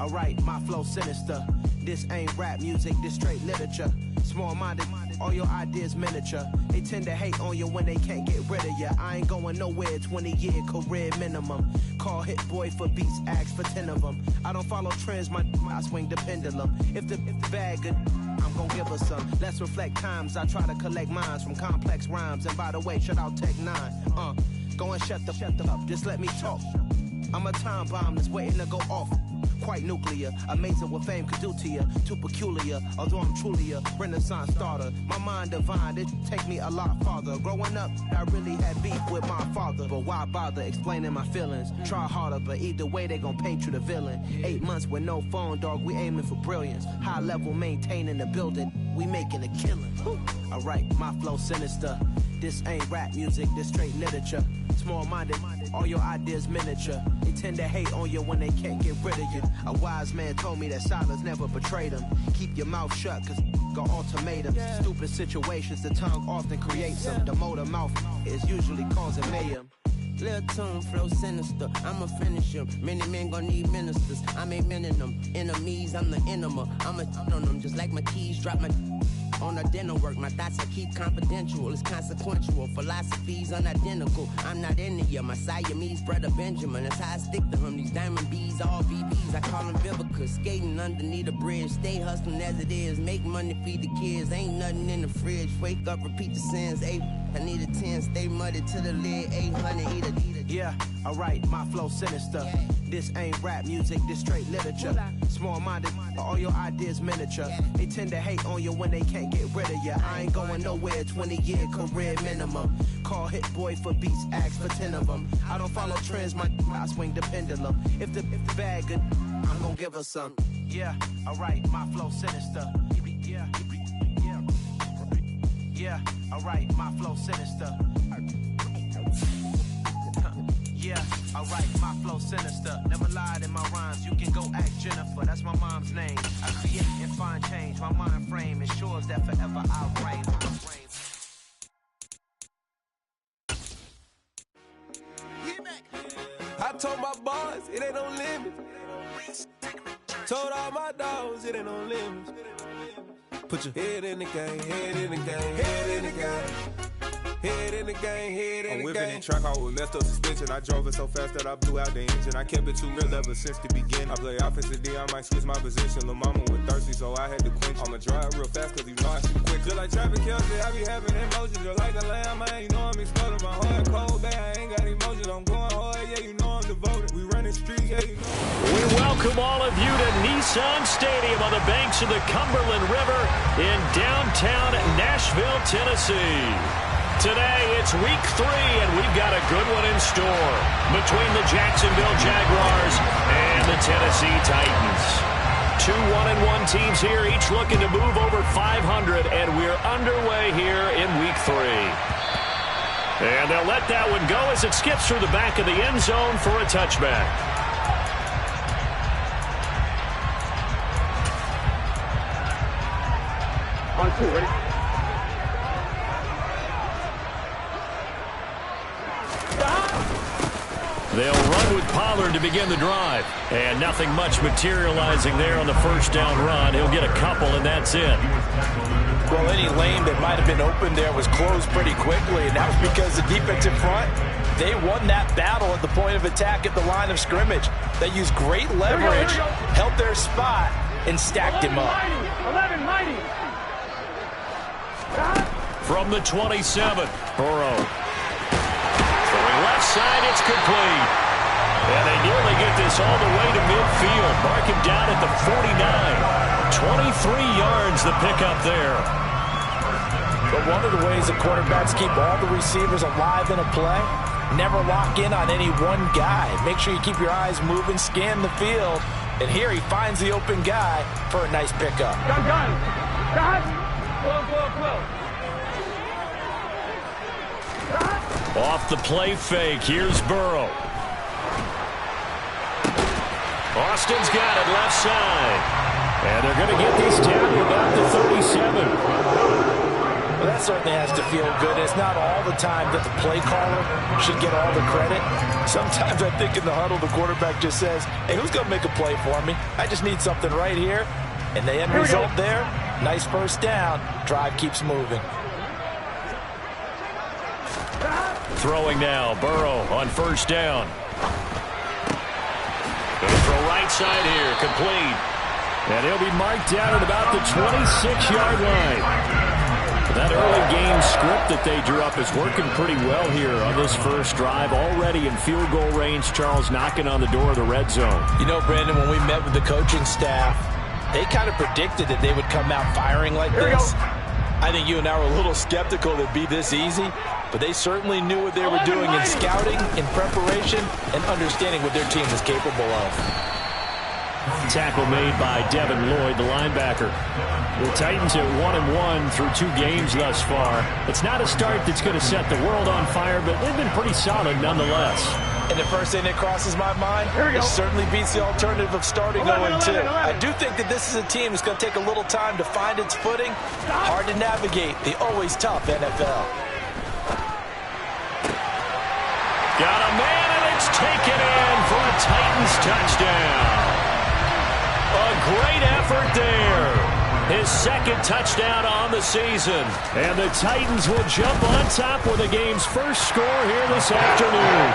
Alright, my flow sinister. This ain't rap music, this straight literature. Small-minded, all your ideas miniature. They tend to hate on you when they can't get rid of you. I ain't going nowhere, 20-year career minimum. Call hit boy for beats, ask for 10 of them. I don't follow trends, I swing the pendulum. If the bag good, I'm gon' give her some. Let's reflect times, I try to collect minds from complex rhymes. And by the way, shout out Tech 9. Go and shut the up, just let me talk. I'm a time bomb that's waiting to go off. Quite nuclear, amazing what fame could do to you. Too peculiar, although I'm truly a renaissance starter. My mind divine, it take me a lot farther. Growing up, I really had beef with my father. But why bother explaining my feelings? Try harder, but either way they gon' paint you the villain. 8 months with no phone, dog, we aiming for brilliance. High level maintaining the building, we making a killing. Alright, my flow sinister. This ain't rap music, this straight literature. Small-minded, all your ideas miniature. They tend to hate on you when they can't get rid of you. A wise man told me that silence never betrayed him. Keep your mouth shut, cause got ultimatums. Stupid situations, the tongue often creates them. The motor mouth is usually causing mayhem. Lil' tune, flow sinister, I'ma finish him. Many men gon' need ministers, I'm aiming them. Enemies, I'm the enema, I'ma on them. Just like my keys, drop my on the dinner work. My thoughts I keep confidential, it's consequential. Philosophies unidentical, I'm not into you. My Siamese brother Benjamin, that's how I stick to him. These diamond bees, all BBs, I call them Vivica. Skating underneath a bridge, stay hustling as it is. Make money, feed the kids, ain't nothing in the fridge. Wake up, repeat the sins, I need a 10, stay muddy to the lid, 800, eat a. Yeah, alright, my flow sinister. This ain't rap music, this straight literature. Small-minded, all your ideas miniature. They tend to hate on you when they can't get rid of you. I ain't going nowhere, 20-year career minimum. Call hit boy for beats, ask for 10 of them. I don't follow trends, I swing the pendulum. If the bag good, I'm gon' give her some. Yeah, alright, my flow sinister. Yeah, alright, my flow sinister. Yeah, alright, my flow sinister. Never lied in my rhymes, you can go ask Jennifer, that's my mom's name. I create and find change, my mind frame ensures that forever I'll reign. I told my boys, it ain't no limit. Told all my dogs, it ain't no limit. Put your head in the game, head in the game, head in the game. Head in the game, head in the game. I'm whipping in track out with messed up suspension. I drove it so fast that I blew out the engine. I kept it too real ever since the beginning. I play offensive D, I might switch my position. Lil' mama was thirsty, so I had to quench. I'ma drive real fast, cause you know I shoot quick. Just like Travis Kelce, I be having emotions. Just like the lamb, man, you know I'm exploding. My heart cold, bad, I ain't got emotions. I'm going hard, yeah, you know I'm devoted. We running streets, yeah, you know. We welcome all of you to Nissan Stadium on the banks of the Cumberland River in downtown Nashville, Tennessee. Today, it's week 3, and we've got a good one in store between the Jacksonville Jaguars and the Tennessee Titans. 2 1-1 teams here, each looking to move over 500, and we're underway here in week 3. And they'll let that one go as it skips through the back of the end zone for a touchback. On 2, ready? They'll run with Pollard to begin the drive. And nothing much materializing there on the first down run. He'll get a couple, and that's it. Well, any lane that might have been open there was closed pretty quickly, and that was because the defensive front, they won that battle at the point of attack at the line of scrimmage. They used great leverage, held their spot, and stacked him up. 11 mighty. From the 27, Burrow. Left side, it's complete. And they nearly get this all the way to midfield. Mark him down at the 49. 23 yards the pickup there. But one of the ways the quarterbacks keep all the receivers alive in a play, never lock in on any one guy. Make sure you keep your eyes moving, scan the field. And here he finds the open guy for a nice pickup. Gun. Close. Off the play fake, here's Burrow. Austin's got it left side. And they're going to get this down to about the 37. Well, that certainly has to feel good. It's not all the time that the play caller should get all the credit. Sometimes I think in the huddle, the quarterback just says, hey, who's going to make a play for me? I just need something right here. And the end result there, nice first down. Drive keeps moving. Throwing now, Burrow on first down. Going to throw right side here, complete. And he'll be marked down at about the 26-yard line. That early game script that they drew up is working pretty well here on this first drive. Already in field goal range, Charles knocking on the door of the red zone. You know, Brandon, when we met with the coaching staff, they kind of predicted that they would come out firing like this. I think you and I were a little skeptical that it'd be this easy, but they certainly knew what they were doing in scouting, in preparation, and understanding what their team was capable of. Tackle made by Devin Lloyd, the linebacker. The Titans at 1-1 through 2 games thus far. It's not a start that's going to set the world on fire, but they've been pretty solid nonetheless. And the first thing that crosses my mind, it certainly beats the alternative of starting 0-2. I do think that this is a team that's going to take a little time to find its footing. Hard to navigate the always tough NFL. Got a man, and it's taken in for a Titans touchdown. A great effort there. His second touchdown on the season. And the Titans will jump on top with the game's first score here this afternoon.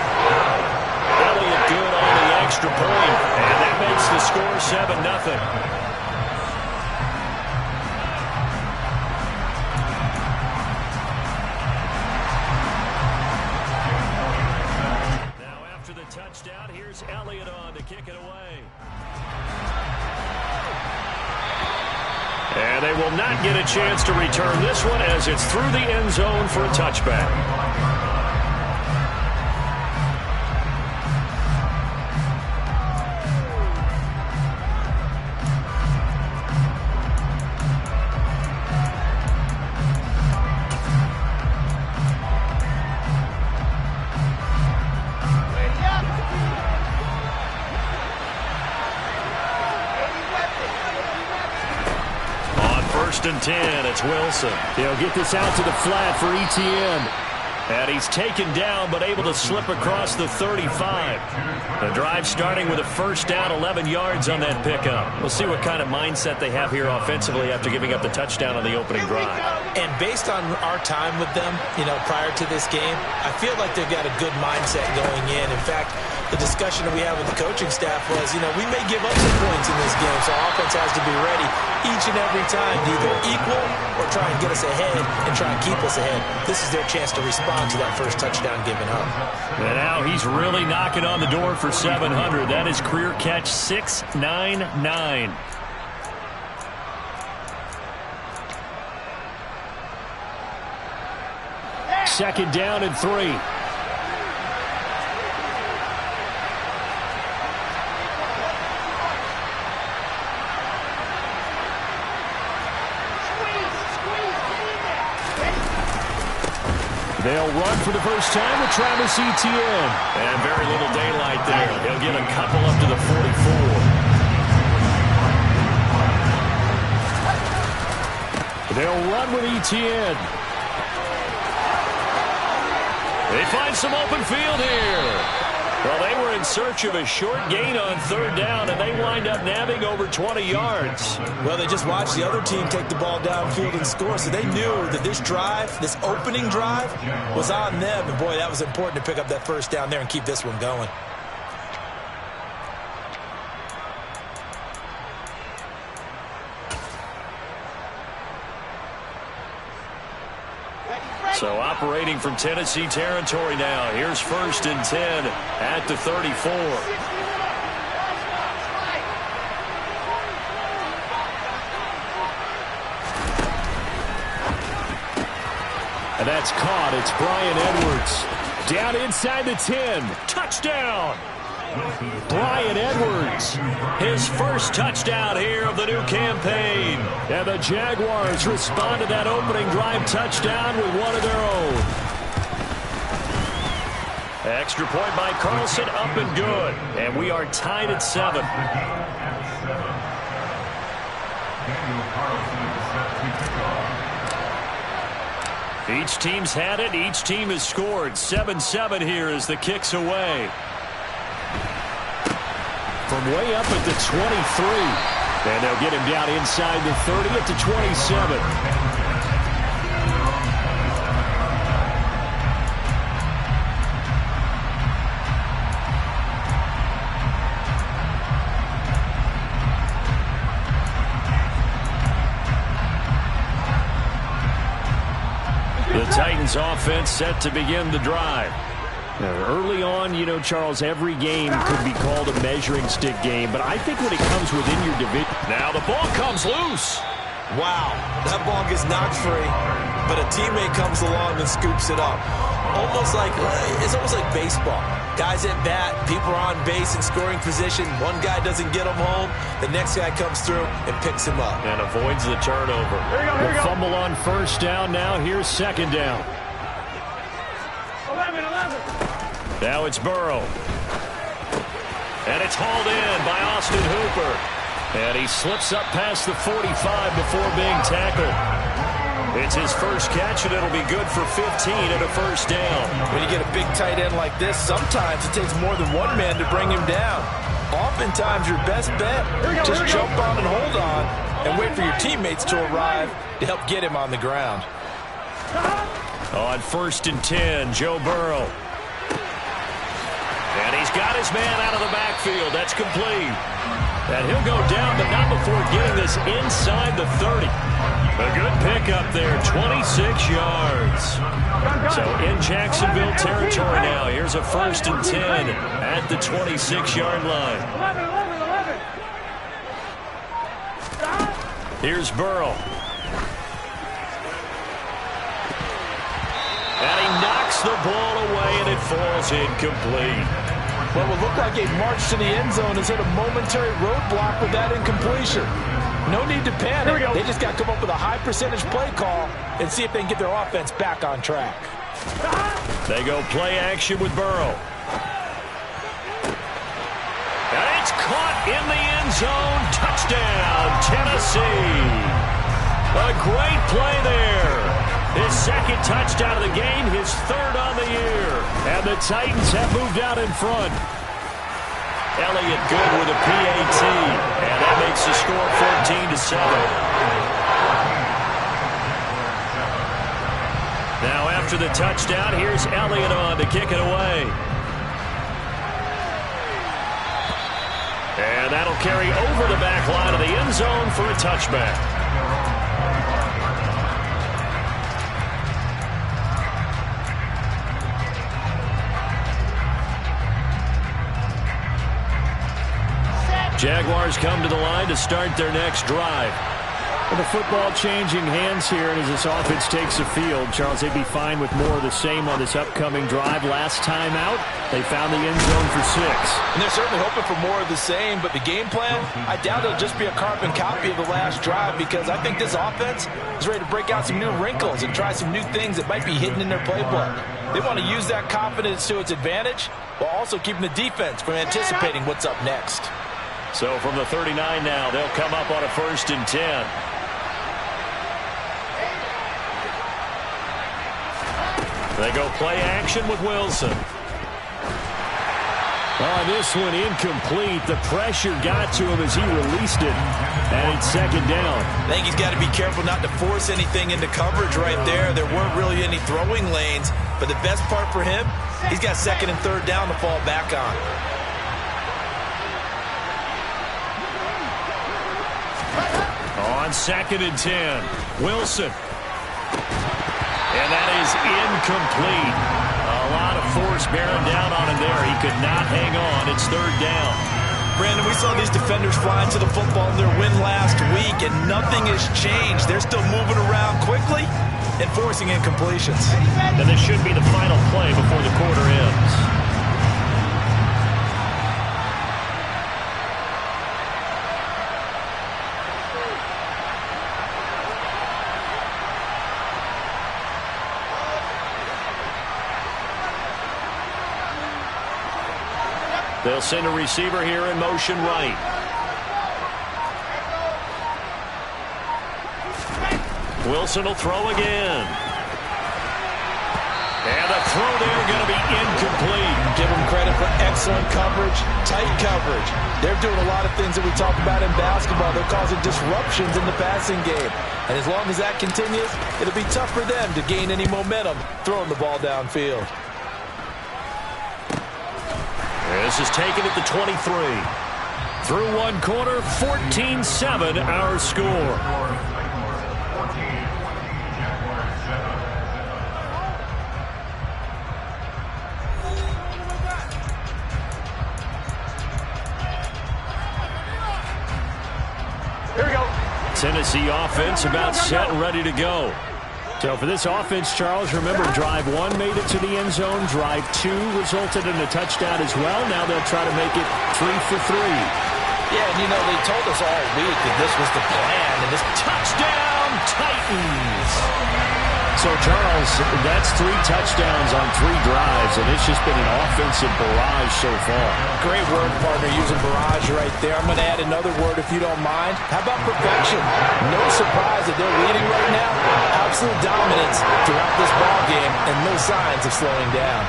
Elliott good on the extra point. And that makes the score 7-0. Now after the touchdown, here's Elliott on to kick it away. And they will not get a chance to return this one as it's through the end zone for a touchback. And 10, it's Wilson. He'll get this out to the flat for Etienne. And he's taken down, but able to slip across the 35. The drive starting with a first down, 11 yards on that pickup. We'll see what kind of mindset they have here offensively after giving up the touchdown on the opening drive. And based on our time with them, prior to this game, I feel like they've got a good mindset going in. In fact, the discussion that we had with the coaching staff was, we may give up some points in this game, so our offense has to be ready each and every time to either equal or try and get us ahead and try and keep us ahead. This is their chance to respond to that first touchdown given up. And now he's really knocking on the door for 700. That is career catch 699. Second down and 3. They'll run for the first time with Travis Etienne. And very little daylight there. He'll get a couple up to the 44. They'll run with Etienne. They find some open field here. Well, they were in search of a short gain on third down, and they wind up nabbing over 20 yards. Well, they just watched the other team take the ball downfield and score, so they knew that this drive, this opening drive, was on them. And, boy, that was important to pick up that first down there and keep this one going. So operating from Tennessee territory now. Here's first and 10 at the 34. And that's caught. It's Brian Edwards. Down inside the 10. Touchdown. Brian Edwards, his first touchdown here of the new campaign. And the Jaguars respond to that opening drive touchdown with one of their own. Extra point by Carlson, up and good. And we are tied at 7. Each team's had it. Each team has scored. 7-7 here as the kick's away. From way up at the 23. And they'll get him down inside the 30 at the 27. The Titans offense set to begin the drive. Early on, you know, Charles, every game could be called a measuring stick game, but I think when it comes within your division. Now the ball comes loose. Wow, that ball gets knocked free, but a teammate comes along and scoops it up. It's almost like baseball. Guys at bat, people are on base in scoring position. One guy doesn't get him home. The next guy comes through and picks him up. And avoids the turnover. The fumble on first down. Now here's second down. 11. Now it's Burrow. And it's hauled in by Austin Hooper. And he slips up past the 45 before being tackled. It's his first catch, and it'll be good for 15 and a first down. When you get a big tight end like this, sometimes it takes more than one man to bring him down. Oftentimes, your best bet, just jump on and hold on and wait for your teammates to arrive to help get him on the ground. On 1st and 10, Joe Burrow. And he's got his man out of the backfield. That's complete. And he'll go down, but not before getting this inside the 30. A good pickup there, 26 yards. So in Jacksonville territory now. Here's a 1st and 10 at the 26-yard line. 11. Here's Burrow. And he knocks the ball away, and it falls incomplete. What will look like a march to the end zone has hit a momentary roadblock with that incompletion. No need to panic. They just got to come up with a high percentage play call and see if they can get their offense back on track. They go play action with Burrow. And it's caught in the end zone. Touchdown, Tennessee. A great play there. His second touchdown of the game, his third on the year. And the Titans have moved out in front. Elliott good with a PAT. And that makes the score 14-7. Now after the touchdown, here's Elliott on to kick it away. And that'll carry over the back line of the end zone for a touchback. Jaguars come to the line to start their next drive. With the football changing hands here, and as this offense takes the field, Charles, they'd be fine with more of the same on this upcoming drive. Last time out, they found the end zone for 6. And they're certainly hoping for more of the same, but the game plan, I doubt it'll just be a carbon copy of the last drive, because I think this offense is ready to break out some new wrinkles and try some new things that might be hidden in their playbook. They want to use that confidence to its advantage, while also keeping the defense from anticipating what's up next. So from the 39 now, they'll come up on a 1st and 10. They go play action with Wilson. Oh, this one incomplete. The pressure got to him as he released it. And it's second down. I think he's got to be careful not to force anything into coverage right there. There weren't really any throwing lanes. But the best part for him, he's got 2nd and 3rd down to fall back on. On 2nd and 10, Wilson. And that is incomplete. A lot of force bearing down on him there. He could not hang on. It's 3rd down. Brandon, we saw these defenders flying to the football in their win last week, and nothing has changed. They're still moving around quickly and forcing incompletions. And this should be the final play before the quarter ends. They'll send a receiver here in motion right. Wilson will throw again. And the throw there going to be incomplete. Give them credit for excellent coverage, tight coverage. They're doing a lot of things that we talk about in basketball. They're causing disruptions in the passing game. And as long as that continues, it'll be tough for them to gain any momentum throwing the ball downfield. This is taken at the 23. Through one quarter, 14-7 our score. Here we go. Tennessee offense about set and ready to go. So for this offense, Charles, remember, drive 1 made it to the end zone. Drive 2 resulted in a touchdown as well. Now they'll try to make it 3 for 3. Yeah, and you know, they told us all week that this was the plan. And this Touchdown, Titans! So, Charles, that's 3 touchdowns on 3 drives, and it's just been an offensive barrage so far. great word, partner, using barrage right there. I'm going to add another word if you don't mind. How about perfection? No surprise that they're leading right now. Absolute dominance throughout this ball game, and no signs of slowing down.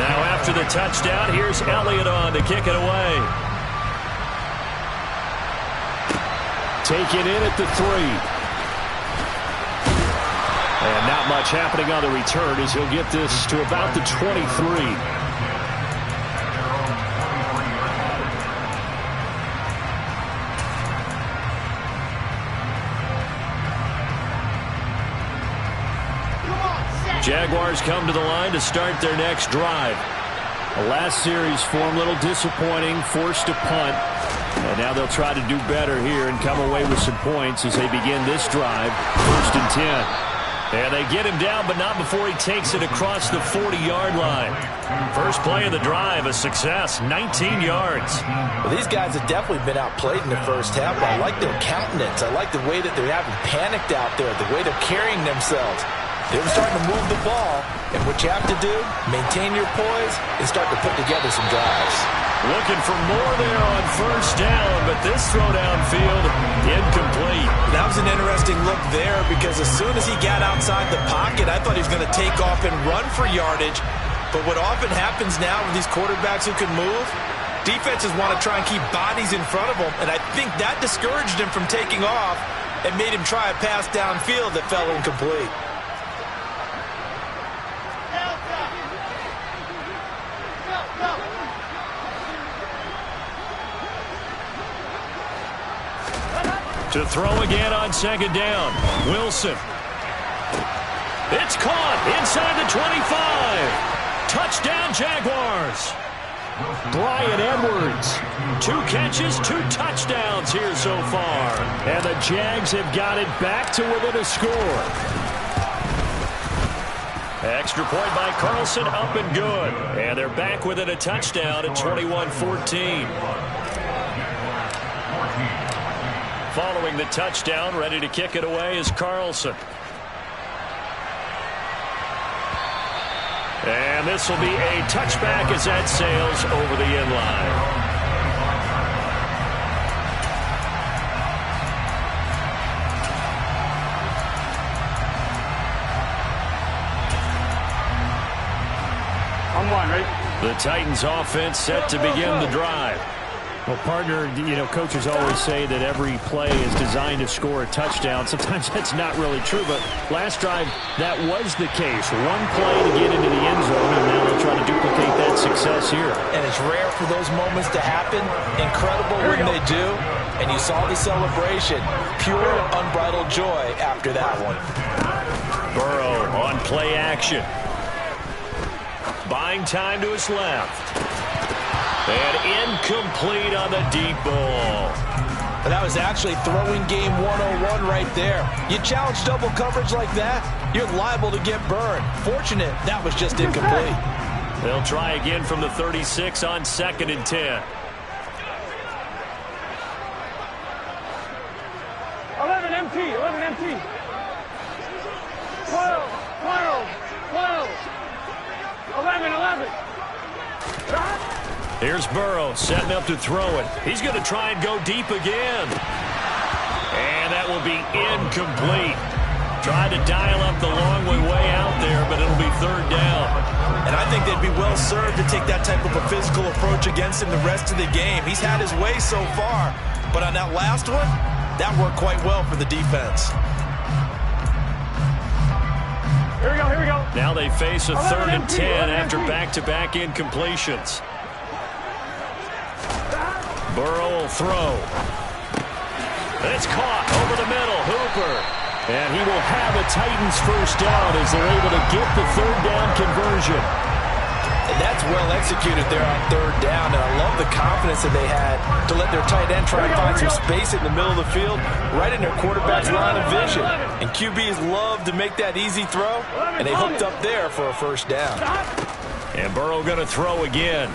Now, after the touchdown, here's Elliott on to kick it away. Taken in at the 3. And not much happening on the return as he'll get this to about the 23. Jaguars come to the line to start their next drive. The last series form a little disappointing, forced to punt. And now they'll try to do better here and come away with some points as they begin this drive. 1st and 10. And they get him down, but not before he takes it across the 40-yard line. First play of the drive, a success, 19 yards. Well, these guys have definitely been outplayed in the first half, but I like their countenance. I like the way that they haven't panicked out there, the way they're carrying themselves. They're starting to move the ball, and what you have to do, maintain your poise and start to put together some drives. Looking for more there on 1st down, but this throw downfield, incomplete. That was an interesting look there because as soon as he got outside the pocket, I thought he was going to take off and run for yardage. But what often happens now with these quarterbacks who can move, defenses want to try and keep bodies in front of them, and I think that discouraged him from taking off and made him try a pass downfield that fell incomplete. To throw again on 2nd down. Wilson. It's caught inside the 25. Touchdown, Jaguars. Bryan Edwards. 2 catches, 2 touchdowns here so far. And the Jags have got it back to within a score. Extra point by Carlson, up and good. And they're back within a touchdown at 21-14. Following the touchdown, ready to kick it away is Carlson. And this will be a touchback as that sails over the end line. I'm one, ready? The Titans offense set to begin the drive. Well, partner, you know, coaches always say that every play is designed to score a touchdown. Sometimes that's not really true, but last drive, that was the case. 1 play to get into the end zone, and now they'll try to duplicate that success here. And it's rare for those moments to happen. Incredible when they do. And you saw the celebration. Pure, unbridled joy after that one. Burrow on play action. Buying time to his left. And incomplete on the deep ball. But that was actually throwing game 101 right there. You challenge double coverage like that, you're liable to get burned. Fortunate, that was just incomplete. They'll try again from the 36 on 2nd and 10. 11 empty, 11 empty. 12, 12, 12. 11, 11. Here's Burrow setting up to throw it. He's going to try and go deep again. And that will be incomplete. Tried to dial up the long way out there, but it'll be third down. And I think they'd be well served to take that type of a physical approach against him the rest of the game. He's had his way so far, but on that last one, that worked quite well for the defense. Here we go, here we go. Now they face a 3rd and 10 after back-to-back incompletions. Burrow will throw. It's caught over the middle. Hooper. And he will have a Titans first down as they're able to get the 3rd down conversion. And that's well executed there on 3rd down. And I love the confidence that they had to let their tight end try and find some space in the middle of the field, right in their quarterback's line of vision. And QBs love to make that easy throw, and they hooked up there for a first down. And Burrow going to throw again.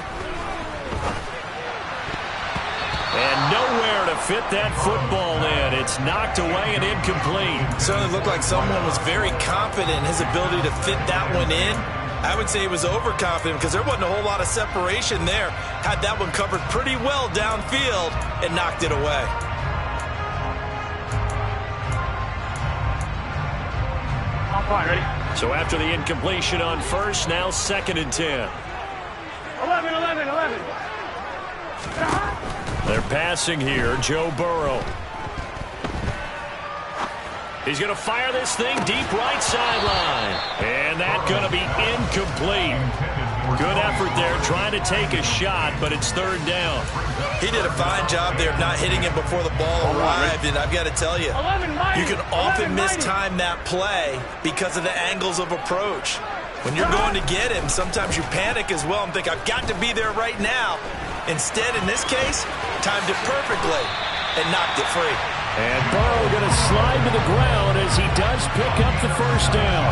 And nowhere to fit that football in. It's knocked away and incomplete. Certainly looked like someone was very confident in his ability to fit that one in. I would say he was overconfident because there wasn't a whole lot of separation there. Had that one covered pretty well downfield and knocked it away. I'm fine, ready? So after the incompletion on first, now 2nd and 10. 11, 11, 11. They're passing here. Joe Burrow. He's going to fire this thing deep right sideline. And that's going to be incomplete. Good effort there trying to take a shot, but it's 3rd down. He did a fine job there of not hitting him before the ball arrived, and I've got to tell you, you can often mistime that play because of the angles of approach. When you're going to get him, sometimes you panic as well and think, I've got to be there right now. Instead, in this case, timed it perfectly and knocked it free. And Burrow going to slide to the ground as he does pick up the first down.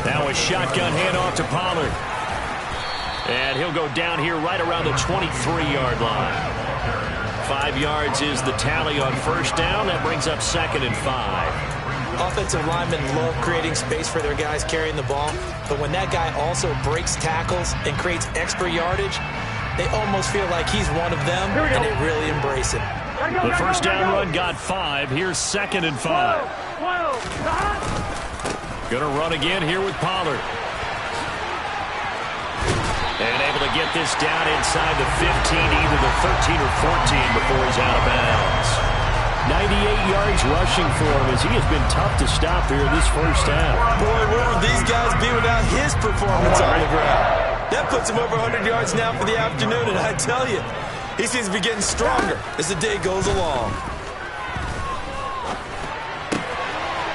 Now a shotgun handoff to Pollard. And he'll go down here right around the 23-yard line. 5 yards is the tally on first down. That brings up 2nd and 5. Offensive linemen love creating space for their guys carrying the ball, but when that guy also breaks tackles and creates extra yardage, they almost feel like he's one of them, and they really embrace him. The first down run got 5. Here's 2nd and 5. Gonna run again here with Pollard. And able to get this down inside the 15, either the 13 or 14 before he's out of bounds. 98 yards rushing for him as he has been tough to stop here in this first half. Boy, where would these guys be without his performance on the ground? That puts him over 100 yards now for the afternoon, and I tell you, he seems to be getting stronger as the day goes along.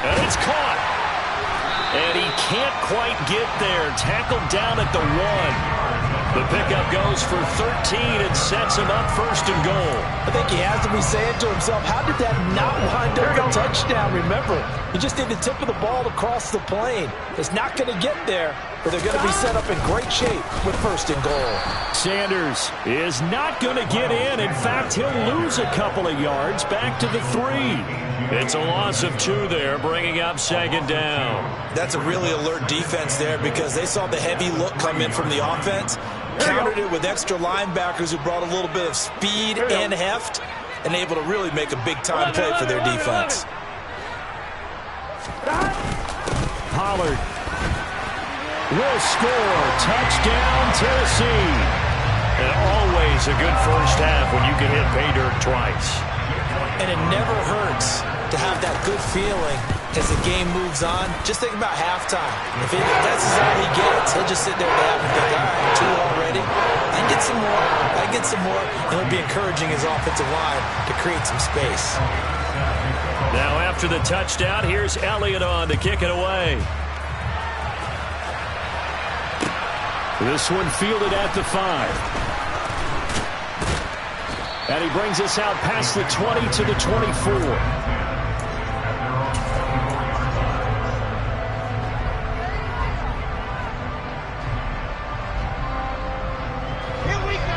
And it's caught. And he can't quite get there. Tackled down at the 1. The pickup goes for 13 and sets him up 1st and goal. I think he has to be saying to himself, how did that not wind up a touchdown? Remember, he just did the tip of the ball across the plane. It's not going to get there, but they're going to be set up in great shape with 1st and goal. Sanders is not going to get in. In fact, he'll lose a couple of yards back to the 3. It's a loss of 2 there, bringing up 2nd down. That's a really alert defense there because they saw the heavy look come in from the offense, countered it with extra linebackers who brought a little bit of speed and heft, and able to really make a big-time play for their defense. Pollard will score. Touchdown, Tennessee. And always a good first half when you can hit pay dirt twice. And it never hurts to have that good feeling as the game moves on. Just think about halftime. If that's all he gets, he'll just sit there at the half and think, all right, 2 already. I get some more. I get some more. And he'll be encouraging his offensive line to create some space. Now after the touchdown, here's Elliott on to kick it away. This one fielded at the 5. And he brings us out past the 20 to the 24.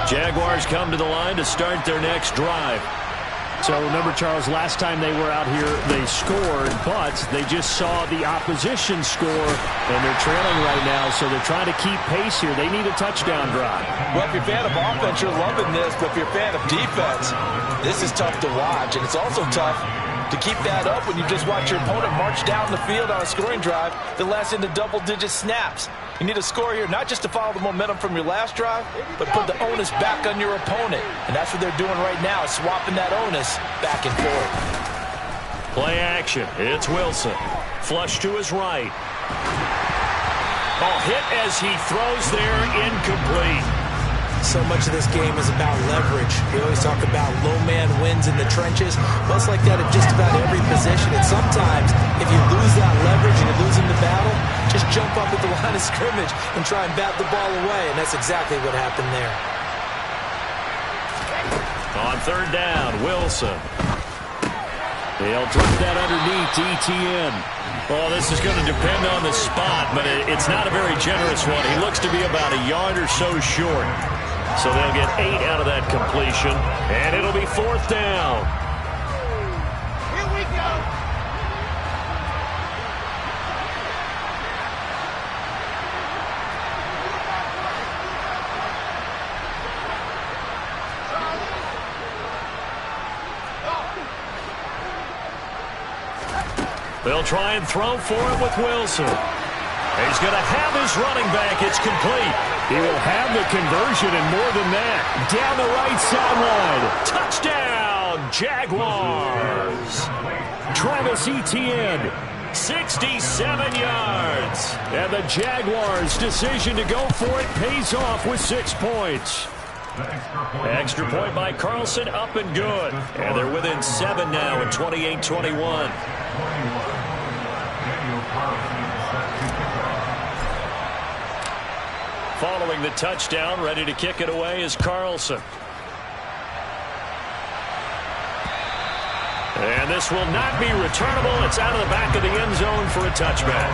Jaguars come to the line to start their next drive. So remember, Charles, last time they were out here, they scored, but they just saw the opposition score, and they're trailing right now, so they're trying to keep pace here. They need a touchdown drive. Well, if you're a fan of offense, you're loving this, but if you're a fan of defense, this is tough to watch, and it's also tough to keep that up when you just watch your opponent march down the field on a scoring drive that lasts into double-digit snaps. You need a score here, not just to follow the momentum from your last drive, but put the onus back on your opponent. And that's what they're doing right now, swapping that onus back and forth. Play action. It's Wilson. Flush to his right. Ball hit as he throws there, incomplete. So much of this game is about leverage. We always talk about low man wins in the trenches. Well, it's like that at just about every position. And sometimes, if you lose that leverage and you're losing the battle, just jump up at the line of scrimmage and try and bat the ball away. And that's exactly what happened there. On third down, Wilson. They'll drop that underneath to ETN. Well, this is going to depend on the spot, but it's not a very generous one. He looks to be about a yard or so short. So they'll get 8 out of that completion, and it'll be fourth down. Here we go. They'll try and throw for it with Wilson. He's going to have his running back. It's complete. He will have the conversion and more than that. Down the right sideline. Touchdown, Jaguars. Travis Etienne, 67 yards. And the Jaguars' decision to go for it pays off with 6 points. Extra point by Carlson, up and good. And they're within 7 now at 28-21. Following the touchdown, ready to kick it away is Carlson. And this will not be returnable. It's out of the back of the end zone for a touchback.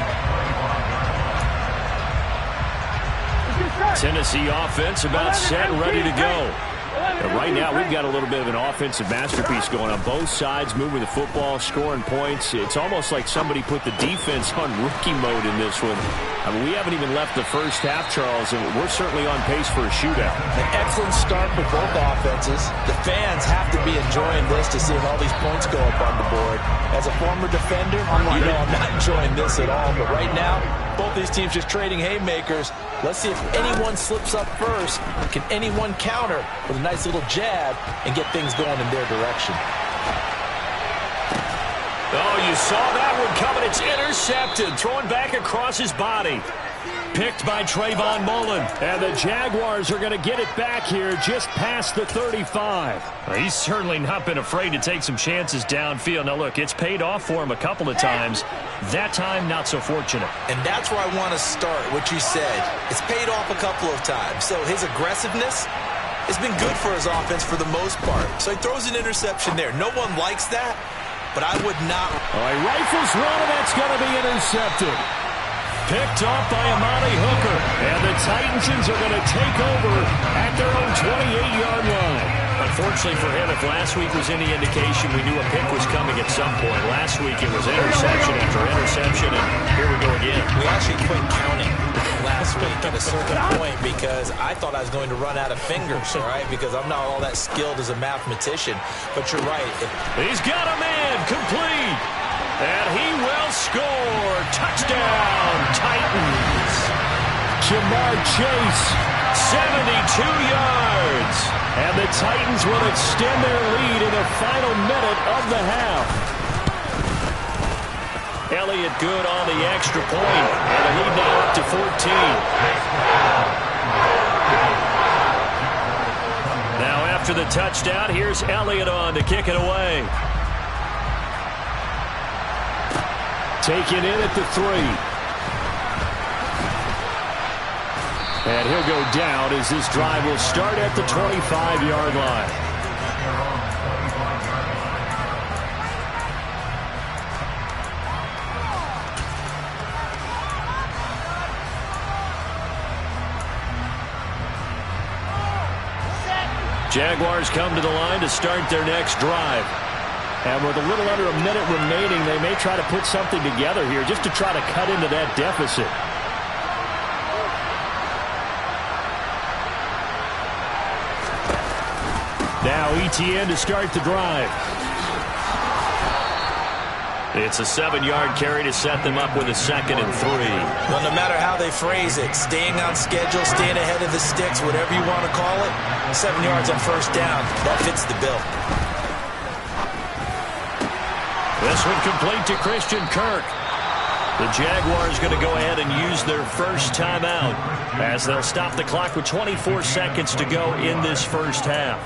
Tennessee offense about set, ready to go. And right now, we've got a little bit of an offensive masterpiece going on both sides, moving the football, scoring points. It's almost like somebody put the defense on rookie mode in this one. I mean, we haven't even left the first half, Charles, and we're certainly on pace for a shootout. An excellent start for both offenses. The fans have to be enjoying this to see all these points go up on the board. As a former defender, you know I'm not enjoying this at all. But right now, both these teams just trading haymakers. Let's see if anyone slips up first. Can anyone counter with a nice little jab and get things going in their direction? Oh, you saw that one coming. It's intercepted. Throwing back across his body. Picked by Trayvon Mullen. And the Jaguars are going to get it back here just past the 35. Well, he's certainly not been afraid to take some chances downfield. Now, look, it's paid off for him a couple of times. That time, not so fortunate. And that's where I want to start, what you said. It's paid off a couple of times. So his aggressiveness has been good for his offense for the most part. So he throws an interception there. No one likes that, but I would not. Oh, he rifles one, and that's going to be intercepted. Picked off by Amani Hooker. And the Titans are going to take over at their own 28-yard line. Unfortunately for him, if last week was any indication, we knew a pick was coming at some point. Last week it was interception after interception, and here we go again. We actually quit counting last week at a certain point because I thought I was going to run out of fingers, all right, because I'm not all that skilled as a mathematician. But you're right. He's got a man, complete. And he will score. Touchdown, Titans. Jamar Chase, 72 yards. And the Titans will extend their lead in the final minute of the half. Elliott good on the extra point. And the lead now up to 14. Now after the touchdown, here's Elliott on to kick it away. Taken in at the 3. And he'll go down as this drive will start at the 25-yard line. Jaguars come to the line to start their next drive. And with a little under a minute remaining, they may try to put something together here just to try to cut into that deficit. Now ETN to start the drive. It's a 7-yard carry to set them up with a 2nd and 3. Well, no matter how they phrase it, staying on schedule, staying ahead of the sticks, whatever you want to call it, 7 yards on first down, that fits the bill. This one complete to Christian Kirk. The Jaguars going to go ahead and use their first timeout as they'll stop the clock with 24 seconds to go in this first half.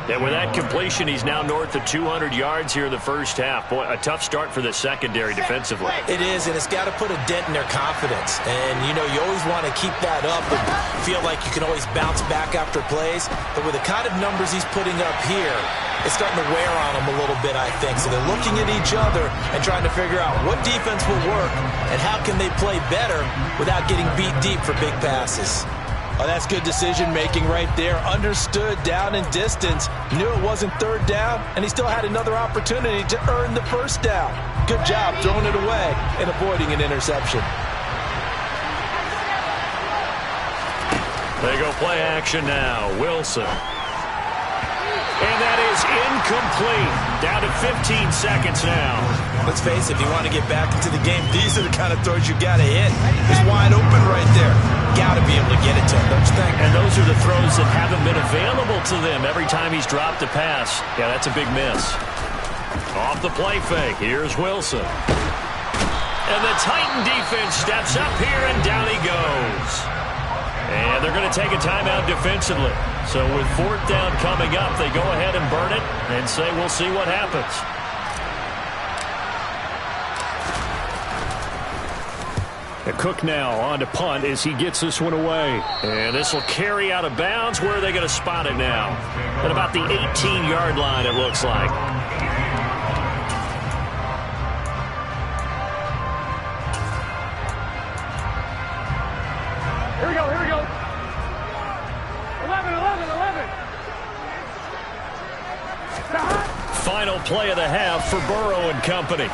And with that completion, he's now north of 200 yards here in the first half. Boy, a tough start for the secondary defensively. It is, and it's got to put a dent in their confidence. And, you know, you always want to keep that up and feel like you can always bounce back after plays. But with the kind of numbers he's putting up here, it's starting to wear on them a little bit, I think. So they're looking at each other and trying to figure out what defense will work and how can they play better without getting beat deep for big passes. Oh, that's good decision-making right there. Understood down and distance. Knew it wasn't third down, and he still had another opportunity to earn the first down. Good job throwing it away and avoiding an interception. They go play action now. Wilson. And that is incomplete. Down to 15 seconds now. Let's face it, if you want to get back into the game, these are the kind of throws you got to hit. He's wide open right there. Got to be able to get it to him, don't you think? And those are the throws that haven't been available to them every time he's dropped a pass. Yeah, that's a big miss. Off the play fake, here's Wilson. And the Titan defense steps up here, and down he goes. And they're going to take a timeout defensively. So with 4th down coming up, they go ahead and burn it and say we'll see what happens. Cook now on to punt as he gets this one away. And this will carry out of bounds. Where are they going to spot it now? At about the 18-yard line, it looks like. Here we go, here we go. 11. Final play of the half for Burrow and company.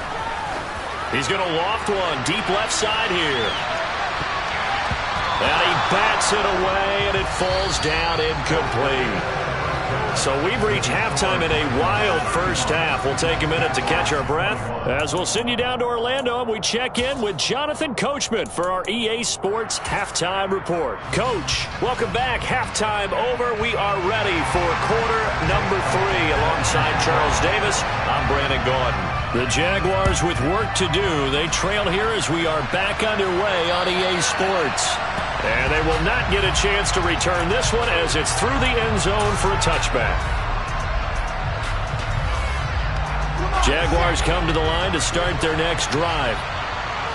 He's going to loft one deep left side here. And he bats it away, and it falls down incomplete. So we've reached halftime in a wild first half. We'll take a minute to catch our breath as we'll send you down to Orlando, and we check in with Jonathan Coachman for our EA Sports Halftime Report. Coach, welcome back. Halftime over. We are ready for quarter number 3. Alongside Charles Davis, I'm Brandon Gaudin. The Jaguars with work to do. They trail here as we are back underway on EA Sports. And they will not get a chance to return this one as it's through the end zone for a touchback. Jaguars come to the line to start their next drive.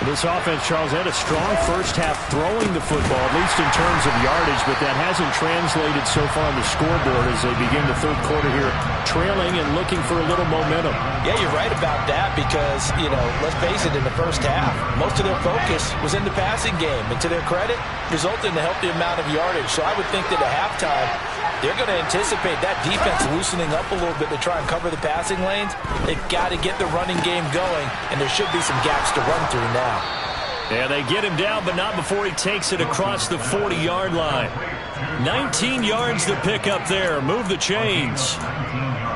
This offense, Charles, had a strong first half throwing the football, at least in terms of yardage, but that hasn't translated so far on the scoreboard as they begin the third quarter here, trailing and looking for a little momentum. Yeah, you're right about that because, you know, let's face it, in the first half, most of their focus was in the passing game. And to their credit, resulted in a healthy amount of yardage. So I would think that at halftime, they're going to anticipate that defense loosening up a little bit to try and cover the passing lanes. They've got to get the running game going, and there should be some gaps to run through now. Yeah, they get him down, but not before he takes it across the 40-yard line. 19 yards to pick up there. Move the chains.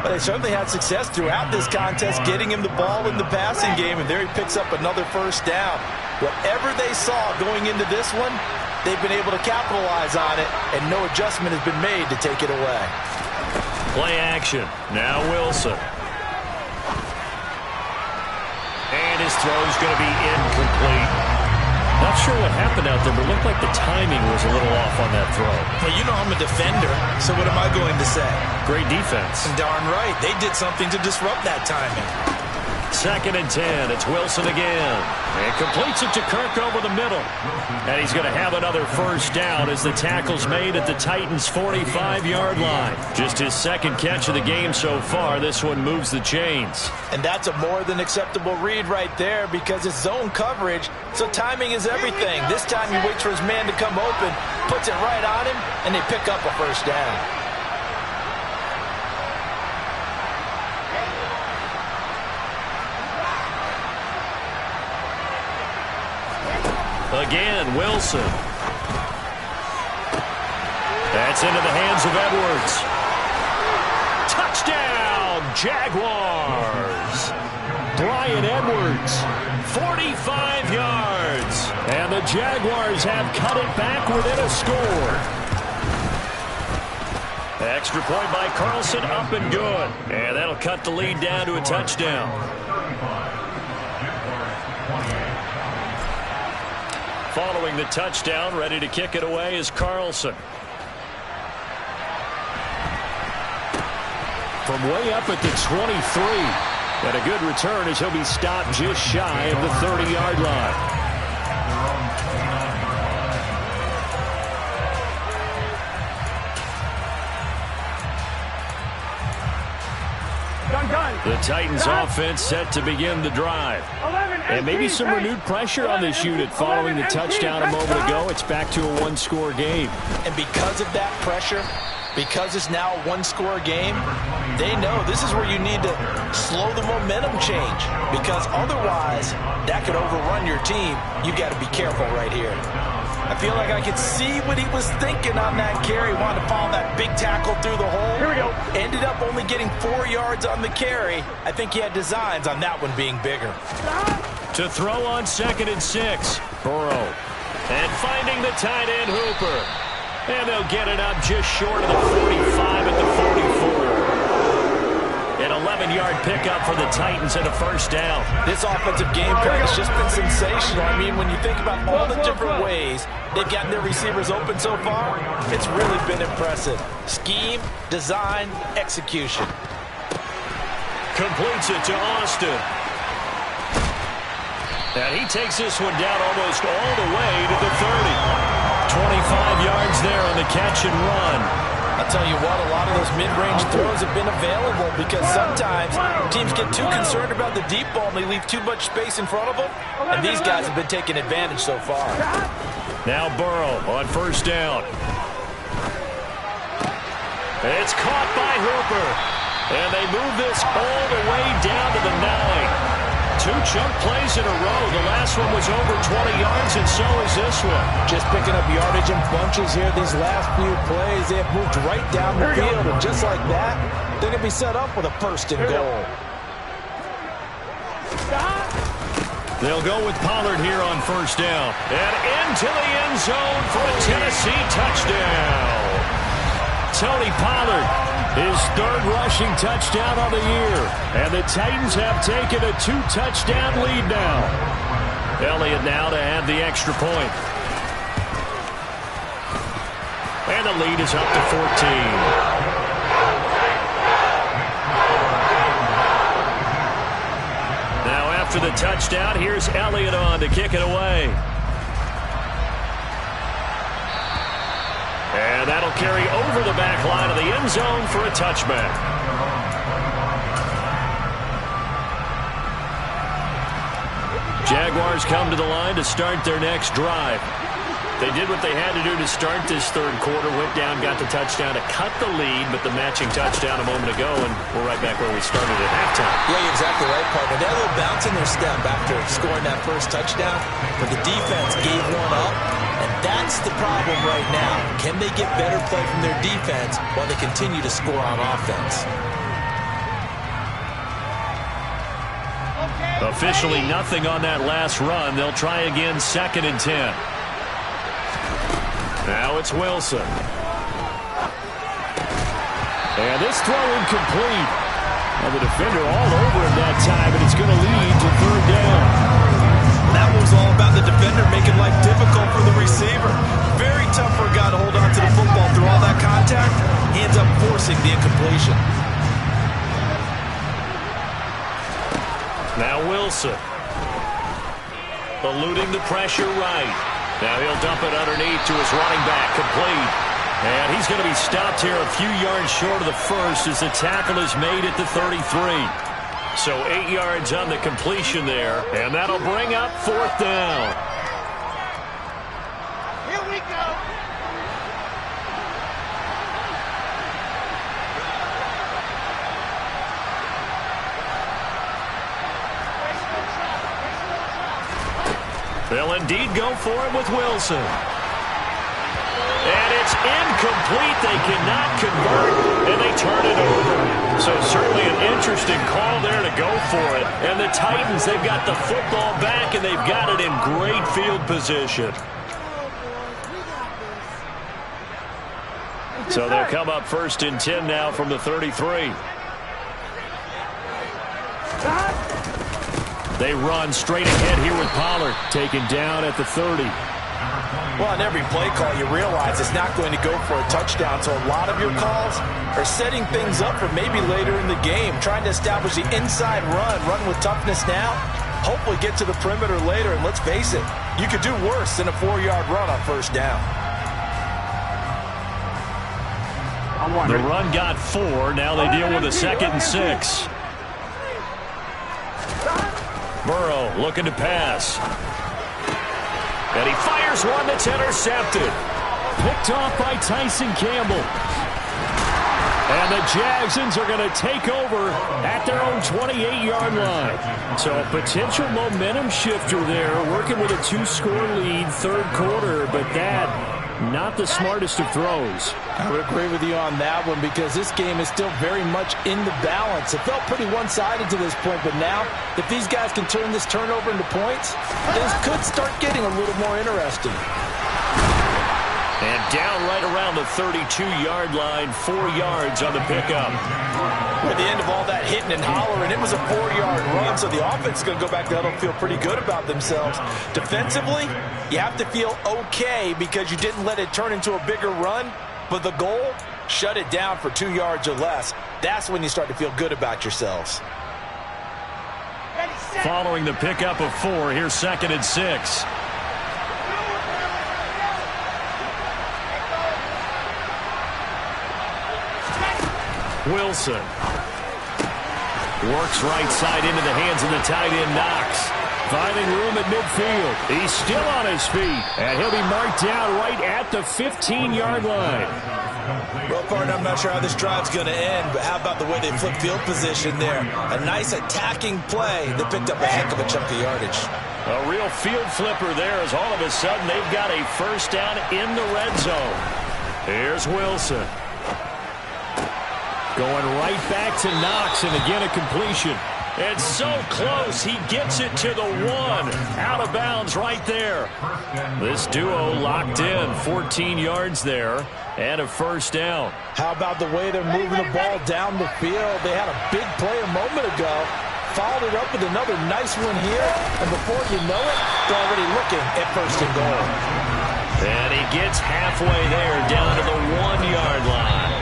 But they certainly had success throughout this contest, getting him the ball in the passing game, and there he picks up another first down. Whatever they saw going into this one, they've been able to capitalize on it, and no adjustment has been made to take it away. Play action. Now Wilson. And his throw's going to be incomplete. Not sure what happened out there, but it looked like the timing was a little off on that throw. Well, you know I'm a defender, so what am I going to say? Great defense. Darn right. They did something to disrupt that timing. 2nd and 10. It's Wilson again. And completes it to Kirk over the middle. And he's going to have another first down as the tackle's made at the Titans' 45-yard line. Just his second catch of the game so far. This one moves the chains. And that's a more than acceptable read right there because it's zone coverage, so timing is everything. This time he waits for his man to come open, puts it right on him, and they pick up a first down. Again, Wilson. That's into the hands of Edwards. Touchdown, Jaguars. Bryan Edwards, 45 yards. And the Jaguars have cut it back within a score. Extra point by Carlson, up and good. And that'll cut the lead down to a touchdown. Following the touchdown, ready to kick it away is Carlson. From way up at the 23. And a good return as he'll be stopped just shy of the 30-yard line. The Titans offense set to begin the drive. And maybe some renewed pressure on this unit following the touchdown a moment ago. It's back to a one-score game. And because of that pressure, because it's now a one-score game, they know this is where you need to slow the momentum change, because otherwise that could overrun your team. You've got to be careful right here. I feel like I could see what he was thinking on that carry. Wanted to follow that big tackle through the hole. Here we go. Ended up only getting 4 yards on the carry. I think he had designs on that one being bigger. To throw on 2nd and 6. Burrow. And finding the tight end Hooper. And they'll get it up just short of the 45 at the 44. An 11-yard pickup for the Titans and a first down. This offensive game plan has just been sensational. I mean, when you think about all the different ways they've gotten their receivers open so far, it's really been impressive. Scheme, design, execution. Completes it to Austin. And he takes this one down almost all the way to the 30. 25 yards there on the catch and run. I'll tell you what, a lot of those mid-range throws have been available because sometimes teams get too concerned about the deep ball and they leave too much space in front of them. And these guys have been taking advantage so far. Now Burrow on first down. It's caught by Hooper. And they move this all the way down to the 9. 2 chunk plays in a row. The last one was over 20 yards, and so is this one. Just picking up yardage in bunches here. These last few plays, they have moved right down the field. And just like that, they're going to be set up with a first and goal. They'll go with Pollard here on first down. And into the end zone for a Tennessee touchdown. Tony Pollard, his 3rd rushing touchdown of the year. And the Titans have taken a 2-touchdown lead now. Elliott now to add the extra point. And the lead is up to 14. Now after the touchdown, here's Elliott on to kick it away. And that'll carry over the back line of the end zone for a touchback. Jaguars come to the line to start their next drive. They did what they had to do to start this 3rd quarter. Went down, got the touchdown to cut the lead, but the matching touchdown a moment ago, and we're right back where we started at halftime. Yeah, you're exactly right, partner. They had a little bounce in their step after scoring that first touchdown, but the defense gave one up, and that's the problem right now. Can they get better play from their defense while they continue to score on offense? Officially nothing on that last run. They'll try again, 2nd and 10. Now it's Wilson. And this throw incomplete. And the defender all over him that time, and it's going to lead to 3rd down. That was all about the defender making life difficult for the receiver. Very tough for a guy to hold on to the football through all that contact. He ends up forcing the incompletion. Now Wilson. Eluding the pressure right. Now he'll dump it underneath to his running back, complete. And he's going to be stopped here a few yards short of the first as the tackle is made at the 33. So 8 yards on the completion there, and that'll bring up 4th down. Here we go. They'll indeed go for it with Wilson. And it's incomplete. They cannot convert, and they turn it over. So certainly an interesting call there to go for it. And the Titans, they've got the football back, and they've got it in great field position. So they'll come up 1st and 10 now from the 33. They run straight ahead here with Pollard, taken down at the 30. Well, on every play call, you realize it's not going to go for a touchdown, so a lot of your calls are setting things up for maybe later in the game, trying to establish the inside run with toughness now, hopefully get to the perimeter later, and let's face it, you could do worse than a 4-yard run on 1st down. The run got 4. Now they deal with a 2nd and 6. Burrow looking to pass. And he fires one that's intercepted. Picked off by Tyson Campbell. And the Jagsons are going to take over at their own 28-yard line. So a potential momentum shifter there, working with a 2-score lead, 3rd quarter, but that not the smartest of throws. I would agree with you on that one because this game is still very much in the balance. It felt pretty one-sided to this point, but now if these guys can turn this turnover into points, things could start getting a little more interesting. And down right around the 32-yard line, 4 yards on the pickup. At the end of all that hitting and hollering, it was a 4-yard run, so the offense is going to go back there and feel pretty good about themselves. Defensively, you have to feel okay because you didn't let it turn into a bigger run, but the goal, shut it down for 2 yards or less. That's when you start to feel good about yourselves. Following the pickup of 4, here's 2nd and 6. Wilson works right side into the hands of the tight end Knox. Finding room at midfield. He's still on his feet, and he'll be marked down right at the 15-yard line. Well, partner, I'm not sure how this drive's going to end, but how about the way they flip field position there? A nice attacking play that picked up a heck of a chunk of yardage. A real field flipper there as all of a sudden they've got a 1st down in the red zone. Here's Wilson. Going right back to Knox, and again a completion. It's so close, he gets it to the 1. Out of bounds right there. This duo locked in, 14 yards there, and a 1st down. How about the way they're moving the ball down the field? They had a big play a moment ago, followed it up with another nice one here, and before you know it, they're already looking at 1st and goal. And he gets halfway there, down to the 1-yard line.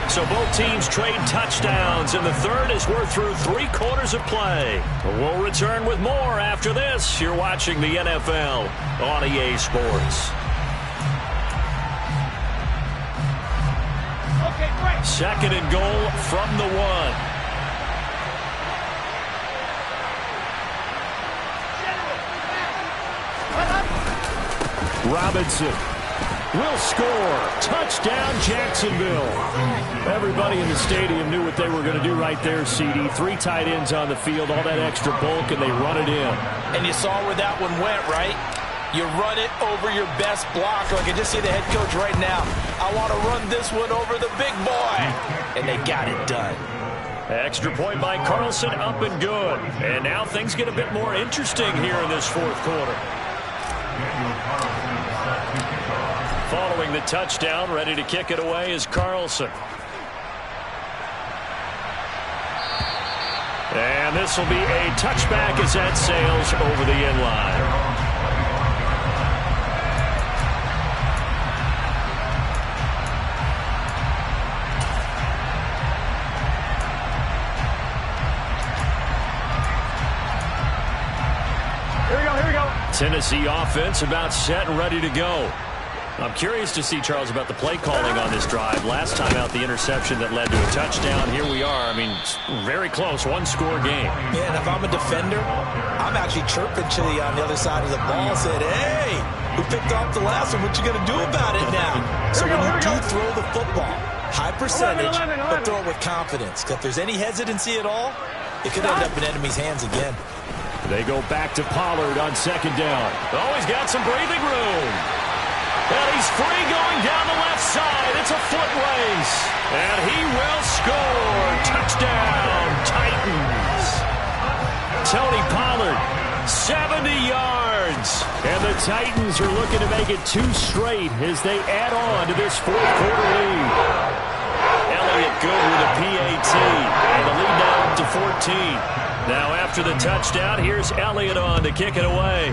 So both teams trade touchdowns, and the 3rd as we're through 3 quarters of play. We'll return with more after this. You're watching the NFL on EA Sports. Okay, great. 2nd and goal from the 1. Robinson will score. Touchdown, Jacksonville. Everybody in the stadium knew what they were going to do right there, CD. 3 tight ends on the field, all that extra bulk, and they run it in. And you saw where that one went, right? You run it over your best blocker. I can just see the head coach right now. I want to run this one over the big boy. And they got it done. Extra point by Carlson, up and good. And now things get a bit more interesting here in this 4th quarter. Following the touchdown, ready to kick it away is Carlson. And this will be a touchback as that sails over the end line. Here we go. Tennessee offense about set and ready to go. I'm curious to see, Charles, about the play calling on this drive. Last time out, the interception that led to a touchdown. Here we are. I mean, very close, 1-score game. Yeah, and if I'm a defender, I'm actually chirping Chili on the other side of the ball. Said, hey, who picked off the last one? What you going to do about it now? So when you do throw the football, high percentage, but throw it with confidence. Because if there's any hesitancy at all, it could end up in enemy's hands again. They go back to Pollard on second down. Oh, he's got some breathing room. And he's free going down the left side. It's a foot race. And he will score. Touchdown, Titans. Tony Pollard, 70 yards. And the Titans are looking to make it 2 straight as they add on to this fourth quarter lead. Elliott good with a PAT. And the lead now up to 14. Now after the touchdown, here's Elliott on to kick it away.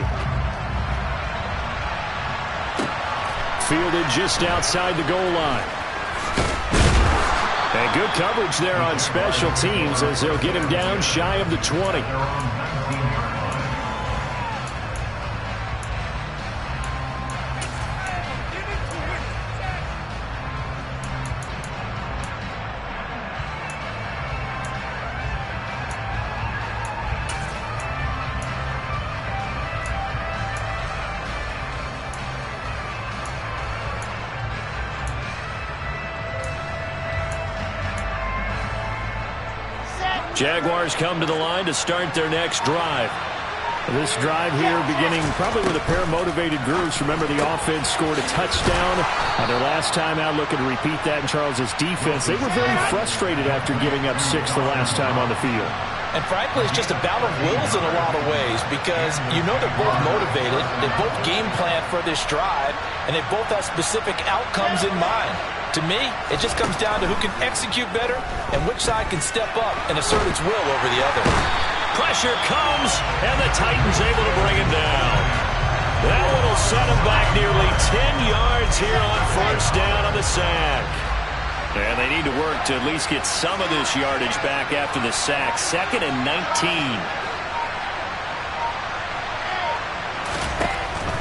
Fielded just outside the goal line. And good coverage there on special teams as they'll get him down shy of the 20. Jaguars come to the line to start their next drive. This drive here beginning probably with a pair of motivated groups. Remember, the offense scored a touchdown on their last time out. Looking to repeat that in Charles's defense. They were very frustrated after giving up 6 the last time on the field. And frankly, it's just a battle of wills in a lot of ways because you know they're both motivated. They both game plan for this drive, and they both have specific outcomes in mind. To me, it just comes down to who can execute better and which side can step up and assert its will over the other. Pressure comes, and the Titans able to bring him down. That one will set him back nearly 10 yards here on first down on the sack. And they need to work to at least get some of this yardage back after the sack. 2nd and 19.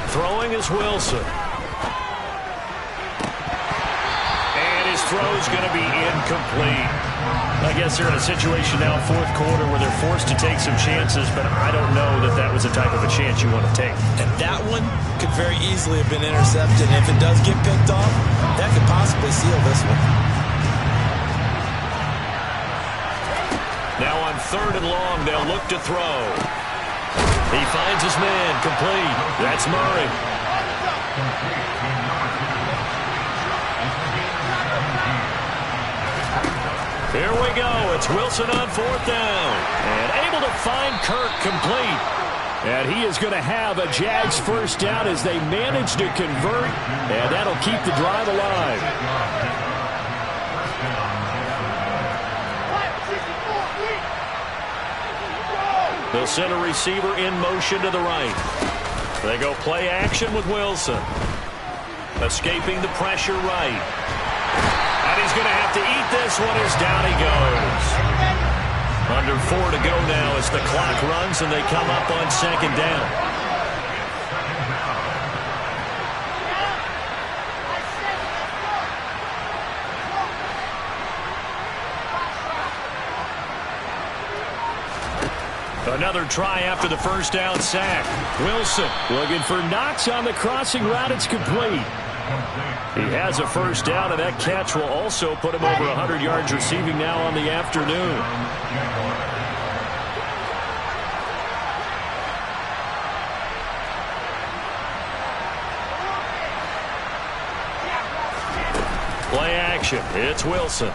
Throwing is Wilson. Throw's going to be incomplete. I guess they're in a situation now, fourth quarter, where they're forced to take some chances, but I don't know that that was the type of a chance you want to take. And that one could very easily have been intercepted. And if it does get picked off, that could possibly seal this one. Now on 3rd and long, they'll look to throw. He finds his man, complete. That's Murray. Here we go. It's Wilson on 4th down. And able to find Kirk complete. And he is going to have a Jags first down as they manage to convert. And that'll keep the drive alive. They'll send a receiver in motion to the right. They go play action with Wilson. Escaping the pressure right. And he's going to have to eat this one as down he goes. Under 4 to go now as the clock runs and they come up on 2nd down. Another try after the first down sack. Wilson looking for Knox on the crossing route. It's complete. He has a first down, and that catch will also put him over 100 yards receiving now on the afternoon. Play action. It's Wilson.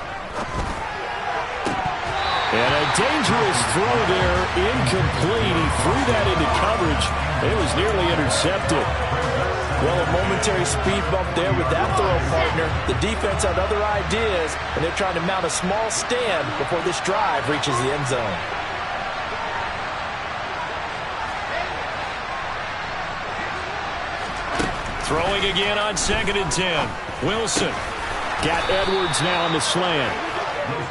And a dangerous throw there, incomplete. He threw that into coverage. It was nearly intercepted. Well, a momentary speed bump there with that throw, partner. The defense had other ideas, and they're trying to mount a small stand before this drive reaches the end zone. Throwing again on 2nd and 10. Wilson got Edwards now on the slant.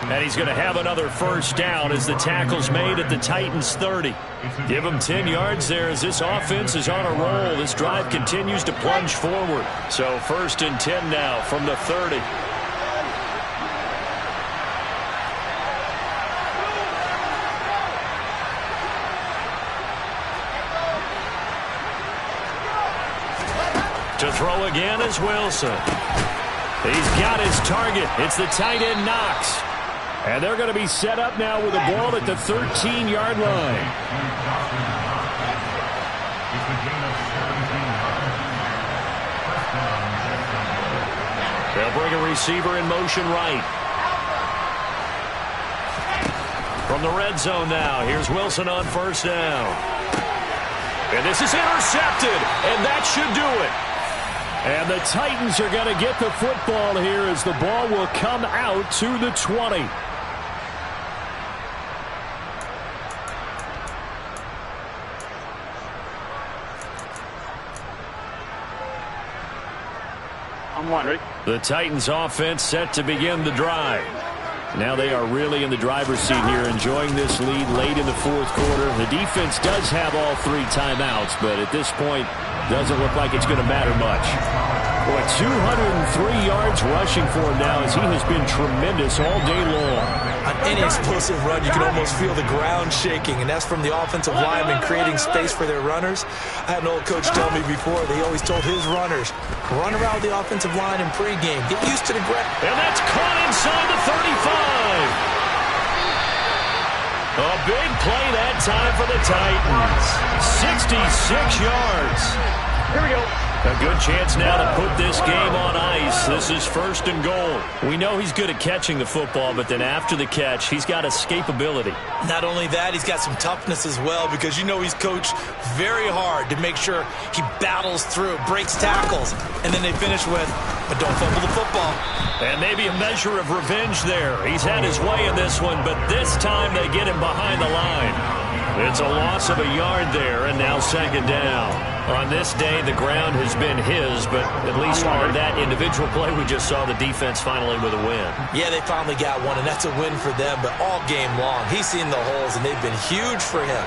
And he's going to have another first down as the tackle's made at the Titans 30. Give him 10 yards there as this offense is on a roll. This drive continues to plunge forward. So 1st and 10 now from the 30. To throw again is Wilson. He's got his target. It's the tight end Knox. And they're going to be set up now with a ball at the 13-yard line. They'll bring a receiver in motion right. From the red zone now, here's Wilson on first down. And this is intercepted, and that should do it. And the Titans are going to get the football here as the ball will come out to the 20. I'm one, ready? The Titans offense set to begin the drive. Now they are really in the driver's seat here, enjoying this lead late in the fourth quarter. The defense does have all 3 timeouts, but at this point, doesn't look like it's going to matter much. Boy, 203 yards rushing for him now as he has been tremendous all day long. On any explosive run, you can almost feel the ground shaking, and that's from the offensive linemen creating space for their runners. I had an old coach tell me before, they always told his runners, run around the offensive line in pregame. Get used to the ground. And that's caught inside the 35. A big play that time for the Titans. 66 yards. Here we go. A good chance now to put this game on ice. This is first and goal. We know he's good at catching the football, but then after the catch, he's got escapability. Not only that, he's got some toughness as well, because you know he's coached very hard to make sure he battles through, breaks tackles, and then they finish with, but don't fumble the football. And maybe a measure of revenge there. He's had his way in this one, but this time they get him behind the line. It's a loss of a yard there, and now second down. On this day, the ground has been his, but at least on that individual play, we just saw the defense finally with a win. Yeah, they finally got one, and that's a win for them, but all game long, he's seen the holes, and they've been huge for him.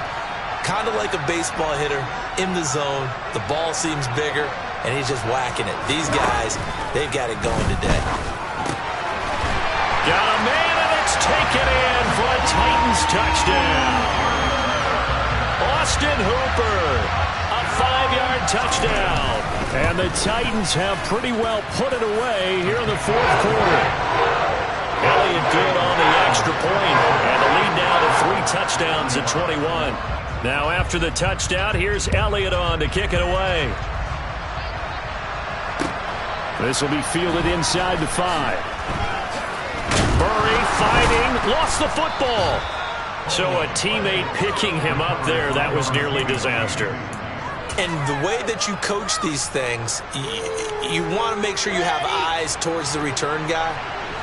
Kind of like a baseball hitter in the zone. The ball seems bigger, and he's just whacking it. These guys, they've got it going today. Got a man, and it's taken in for a Titans touchdown. Austin Hooper. 5-yard touchdown. And the Titans have pretty well put it away here in the fourth quarter. Elliott good on the extra point, and the lead now to 3 touchdowns at 21. Now after the touchdown, here's Elliott on to kick it away. This will be fielded inside the 5. Murray fighting, lost the football. So a teammate picking him up there, that was nearly disaster. And the way that you coach these things, you want to make sure you have eyes towards the return guy,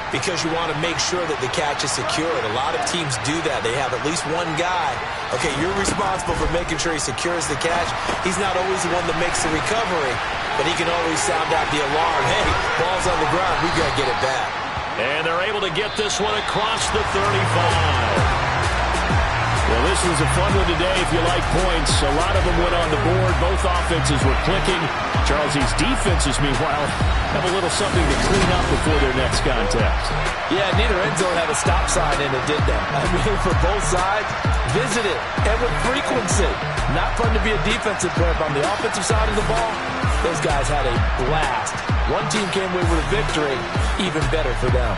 because you want to make sure that the catch is secured. A lot of teams do that. They have at least one guy. Okay, you're responsible for making sure he secures the catch. He's not always the one that makes the recovery, but he can always sound out the alarm. Hey, ball's on the ground. We got to get it back. And they're able to get this one across the 35. Well, this was a fun one today if you like points. A lot of them went on the board. Both offenses were clicking. Charles's defenses, meanwhile, have a little something to clean up before their next contact. Yeah, neither end zone had a stop sign in it, did they? I mean, for both sides, visit it, and with frequency. Not fun to be a defensive player, but on the offensive side of the ball, those guys had a blast. One team came away with a victory, even better for them.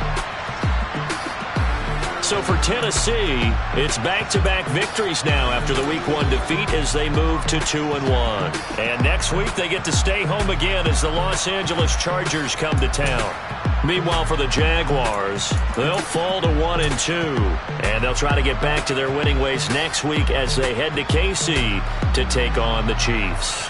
So for Tennessee, it's back-to-back victories now after the Week 1 defeat as they move to 2-1. And next week they get to stay home again as the Los Angeles Chargers come to town. Meanwhile, for the Jaguars, they'll fall to 1-2. And they'll try to get back to their winning ways next week as they head to KC to take on the Chiefs.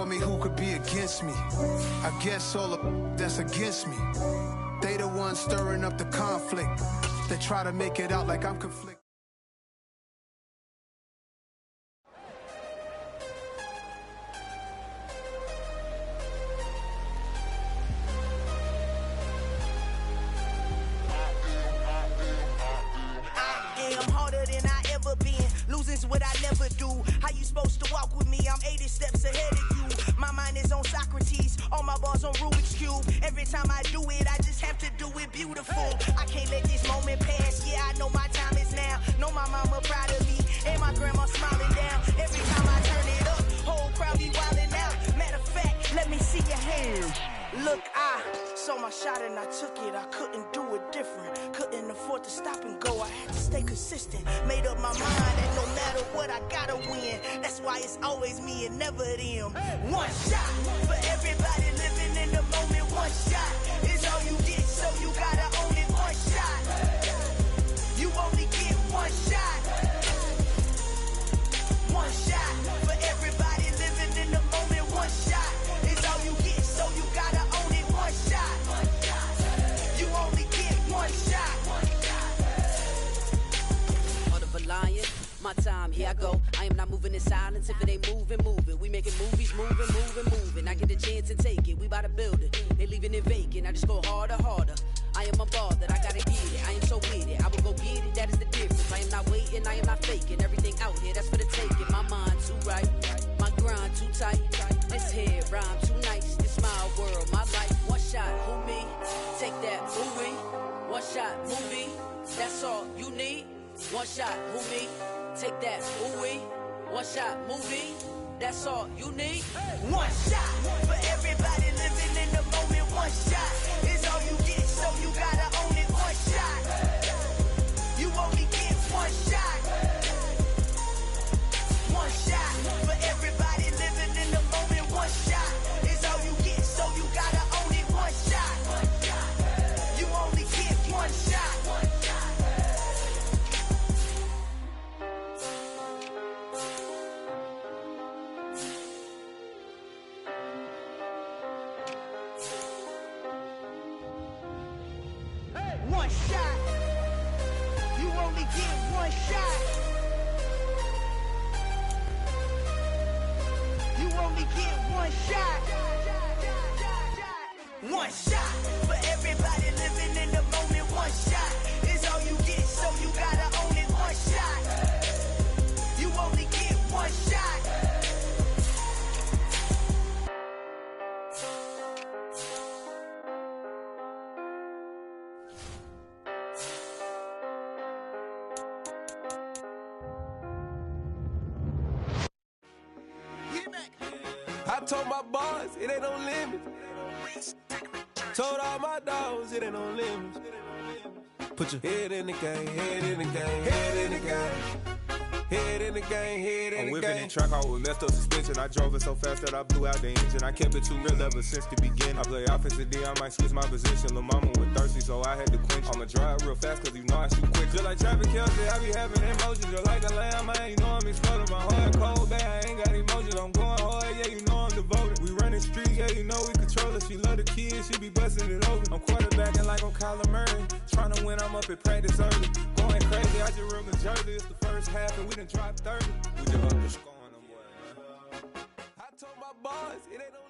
for me, who could be against me? I guess all the that's against me. They the ones stirring up the conflict. They try to make it out like I'm conflicted. Losing's what I never do. How you supposed to walk with me? I'm 80 steps ahead of you. My mind is on Socrates, all my bars on Rubik's Cube. Every time I do it, I just have to do it beautiful. I can't let this moment pass. Yeah, I know my time is now. Know my mama proud of me, and my grandma smiling down. Every time I turn it up, whole crowd be wilding out. Matter of fact, let me see your hands. Look, I saw my shot and I took it. I couldn't do it different. Couldn't afford to stop and go. I had to stay consistent. Made up my mind that no matter what, I gotta win. That's why it's always me and never them. One shot for everybody living in the moment. One shot is all you get, so you gotta own it. One shot. You only get one shot. One shot for everybody living in the moment. One shot is all you get, so you gotta own it. One shot. You only get one shot. Heart of a lion, my time, here I go. I am not moving in silence. If it ain't moving, moving. We making movies, moving. I get a chance and take it. We bout to build it. They leaving it vacant. I just go harder. I am a ball that I gotta get it. I am so with it. I will go get it. That is the difference. I am not waiting. I am not faking. Everything out here, that's for the taking. My mind too right. My grind too tight. This head rhyme too nice. This my world, my life. One shot, who me? Take that, movie. One shot, movie. That's all you need. One shot, who me? Take that, ooh-wee. One shot, movie. That's all you need. One shot for everybody living in the moment. One shot is all you get, so you gotta own it. One shot. You only get one shot. One shot for everybody living in the moment. One shot is all you get, so you gotta own it. One shot. You only get one shot. One shot. You only get one shot. You only get one shot. One shot for everybody living in the moment. One shot is all you get, so you gotta own it. One shot. You only get one shot. I told my boys it ain't no limits. Told all my dogs it ain't no limits. Put your head in the game, head in the game, head in the game. Head in the game, head in the game. I'm whipping in track out with messed up suspension. I drove it so fast that I blew out the engine. I kept it too real ever since the beginning. I play offensive D, I might switch my position. Lil' mama was thirsty, so I had to quench. I'ma drive real fast, cause you know I shoot quick. Just like traffic Kelsey, I be having emotions. Just like a lamb, man, you know I'm exploding. My heart cold, man, I ain't got emotions. I'm going hard, yeah, you know I'm devoted. We running streets, yeah, you know we control it. She love the kids, she be busting it over. I'm quarterbacking like I'm Kyler Murray. Trying to win, I'm up at practice early. Going crazy, I just real Jersey. It's the first half and we done dropped 30. We just underscoring them, boy, man. I told my boys it ain't no